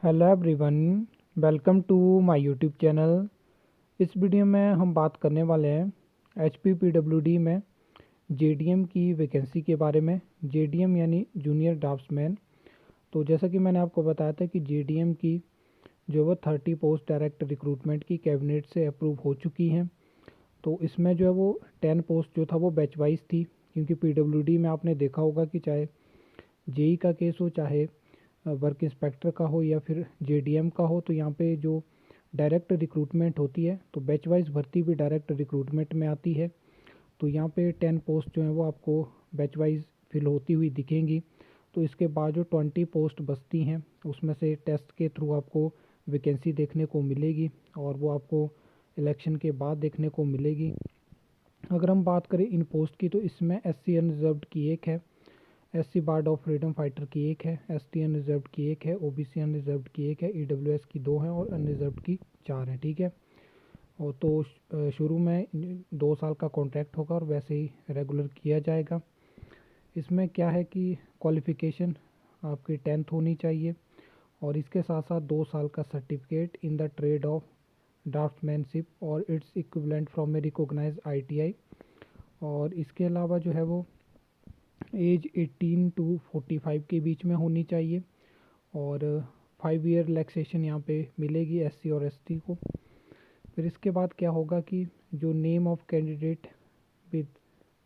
Hello everyone, welcome to my YouTube channel. इस video में हम बात करने वाले हैं एचपीपीडब्ल्यूडी में जेडीएम की वैकेंसी के बारे में। जेडीएम यानी जूनियर ड्राफ्ट्समैन। तो जैसा कि मैंने आपको बताया था कि जेडीएम की जो वो 30 पोस्ट डायरेक्ट रिक्रूटमेंट की कैबिनेट से अप्रूव हो चुकी हैं। तो इसमें जो है वो 10 पोस्ट जो था वो बैच वाइज थी, क्योंकि पीडब्ल्यूडी में आपने देखा होगा कि चाहे जेई का केस हो, चाहे वर्क इंस्पेक्टर का हो या फिर जेडीएम का हो, तो यहाँ पे जो डायरेक्ट रिक्रूटमेंट होती है तो बैच वाइज भर्ती भी डायरेक्ट रिक्रूटमेंट में आती है। तो यहाँ पे 10 पोस्ट जो है वो आपको बैच वाइज फिल होती हुई दिखेंगी। तो इसके बाद जो 20 पोस्ट बचती हैं उसमें से टेस्ट के थ्रू आपको वैकेंसी देखने को मिलेगी और वो आपको इलेक्शन के बाद देखने को मिलेगी। अगर हम बात करें इन पोस्ट की तो इसमें एससी अनरिजर्व्ड की एक है, SC ward of freedom fighter की एक है, एसटी अनरिजर्व्ड की एक है, ओबीसी अनरिजर्व्ड की एक है, ईडब्ल्यूएस की 2 हैं और अनरिजर्व्ड की 4 हैं। ठीक है। और तो शुरू में 2 साल का कॉन्ट्रैक्ट होगा और वैसे ही रेगुलर किया जाएगा। इसमें क्या है कि क्वालिफ़िकेशन आपकी 10th होनी चाहिए और इसके साथ साथ 2 साल का certificate in the trade of draughtsmanship और its equivalent from a recognised ITI. और इसके अलावा जो है वो एज 18 टू 45 के बीच में होनी चाहिए और 5 ईयर रिलैक्सेशन यहाँ पे मिलेगी एससी और एसटी को। फिर इसके बाद क्या होगा कि जो name of candidate with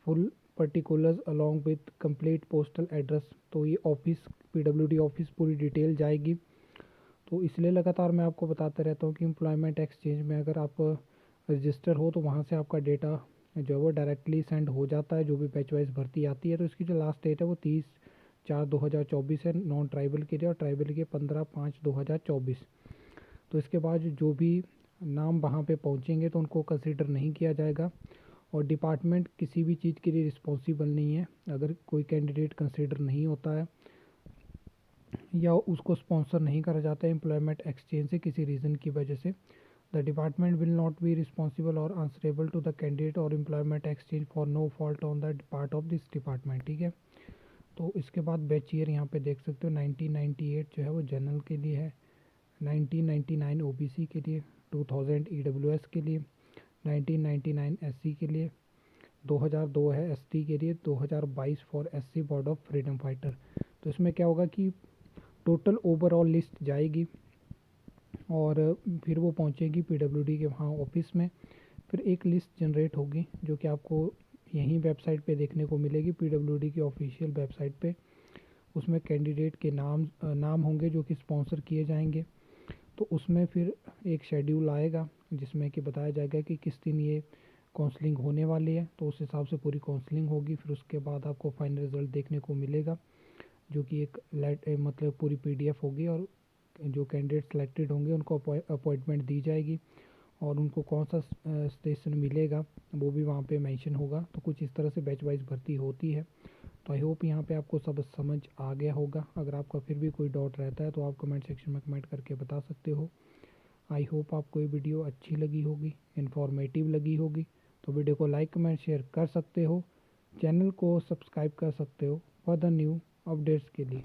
full particulars along with complete postal address, तो ये ऑफिस पीडब्ल्यूडी ऑफिस पूरी डिटेल जाएगी। तो इसलिए लगातार मैं आपको बताता रहता हूँ कि एम्प्लॉयमेंट एक्सचेंज में अगर आप रजिस्टर हो तो वहाँ से आपका डेटा जो है वो डायरेक्टली सेंड हो जाता है जो भी बैच वाइज भर्ती आती है। तो इसकी जो लास्ट डेट है वो 30/4/2024 है नॉन ट्राइबल के लिए, और ट्राइबल के 15/5/2024। तो इसके बाद जो भी नाम वहाँ पे पहुँचेंगे तो उनको कंसिडर नहीं किया जाएगा और डिपार्टमेंट किसी भी चीज़ के लिए रिस्पॉन्सिबल नहीं है। अगर कोई कैंडिडेट कंसिडर नहीं होता है या उसको स्पॉन्सर नहीं करा जाता है एम्प्लॉयमेंट एक्सचेंज से किसी रीज़न की वजह से, the department will not be responsible और आंसरेबल टू द कैंडिडेट और employment exchange for no fault on the part of this department. ठीक है। तो इसके बाद बैच ईयर यहाँ पे देख सकते हो 1998 जो है वो जनरल के लिए है, 1999 ओबीसी के लिए, 2000 ईडब्ल्यूएस के लिए, 1999 एससी के लिए, 2002 है एसटी के लिए, 2022 for SC ward of freedom fighter. तो इसमें क्या होगा कि टोटल ओवरऑल लिस्ट जाएगी और फिर वो पहुंचेगी पीडब्ल्यूडी के वहाँ ऑफिस में। फिर एक लिस्ट जनरेट होगी जो कि आपको यहीं वेबसाइट पे देखने को मिलेगी, पीडब्ल्यूडी की ऑफिशियल वेबसाइट पे। उसमें कैंडिडेट के नाम होंगे जो कि स्पॉन्सर किए जाएंगे। तो उसमें फिर एक शेड्यूल आएगा जिसमें कि बताया जाएगा कि किस दिन ये काउंसलिंग होने वाली है, तो उस हिसाब से पूरी काउंसलिंग होगी। फिर उसके बाद आपको फाइनल रिजल्ट देखने को मिलेगा जो कि एक मतलब पूरी पीडीएफ होगी और जो कैंडिडेट सेलेक्टेड होंगे उनको अपॉइंटमेंट दी जाएगी और उनको कौन सा स्टेशन मिलेगा वो भी वहाँ पे मेंशन होगा। तो कुछ इस तरह से बैच वाइज भर्ती होती है। तो आई होप यहाँ पे आपको सब समझ आ गया होगा। अगर आपका फिर भी कोई डाउट रहता है तो आप कमेंट सेक्शन में कमेंट करके बता सकते हो। आई होप आपको ये वीडियो अच्छी लगी होगी, इन्फॉर्मेटिव लगी होगी। तो वीडियो को लाइक कमेंट शेयर कर सकते हो, चैनल को सब्सक्राइब कर सकते हो फॉर द न्यू अपडेट्स के लिए।